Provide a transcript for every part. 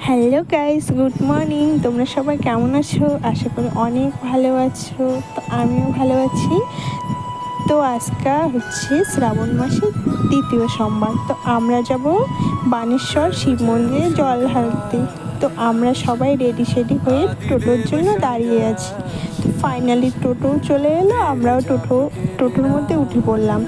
Hello guys, good morning. তোমরা সবাই কেমন আছো? আশা করি অনেক ভালো আছো। তো আমিও ভালো আছি। তো আজকে হচ্ছে শ্রাবণ মাসের দ্বিতীয় সোমবার। তো আমরা যাব বানেশ্বর শিব মন্দিরে জল ঢালতে। তো আমরা সবাই রেডি সেডি হয়ে টোটোর জন্য দাঁড়িয়ে আছি। তো ফাইনালি টোটো চলে এলো, আমরাও টোটোর মধ্যে উঠে পড়লাম।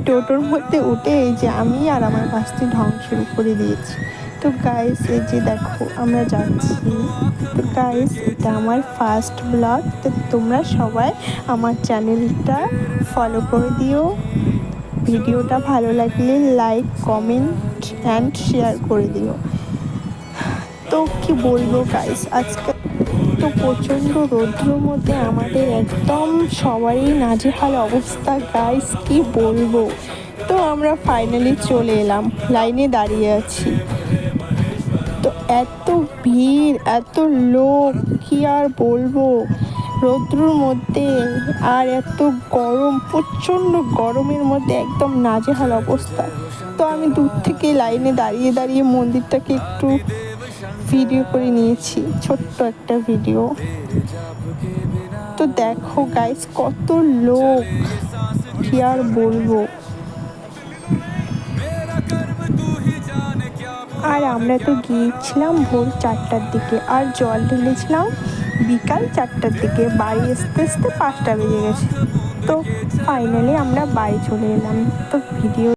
টোটোর মধ্যে উঠে এই যে আমি আর আমার বাসটি ঢং শুরু করে দিয়েছি। তো গাইস, এই যে দেখো আমরা যাচ্ছি। তো গাইস, এটা আমার ফার্স্ট ব্লগ। তো তোমরা সবাই আমার চ্যানেলটা ফলো করে দিও। ভিডিওটা ভালো লাগলে লাইক, কমেন্ট অ্যান্ড শেয়ার করে দিও। তো কি বলবো গাইস, আজকে তো প্রচণ্ড রৌদ্রের মধ্যে আমাদের একদম সবারই নাজেহাল অবস্থা গাইস, কি বলবো। তো আমরা ফাইনালি চলে এলাম, লাইনে দাঁড়িয়ে আছি। তো এত ভিড়, এত লোক, কি আর বলবো। রৌদ্রের মধ্যে আর এত গরম, প্রচণ্ড গরমের মধ্যে একদম নাজেহাল অবস্থা। তো আমি দূর থেকে লাইনে দাঁড়িয়ে দাঁড়িয়ে মন্দিরটাকে একটু ভিডিও করে নিয়েছি, ছোট্ট একটা ভিডিও। তো দেখো গাইস, কত লোক, কি আর বলবো। আর আমরা তো গিয়েছিলাম ভোর 4টার দিকে, আর জল ঢেলেছিলাম বিকাল 4টার দিকে। বাড়ি আসতে আসতে 5টা বেজে গেছে। তো ফাইনালি আমরা বাড়ি চলে এলাম। তো ভিডিও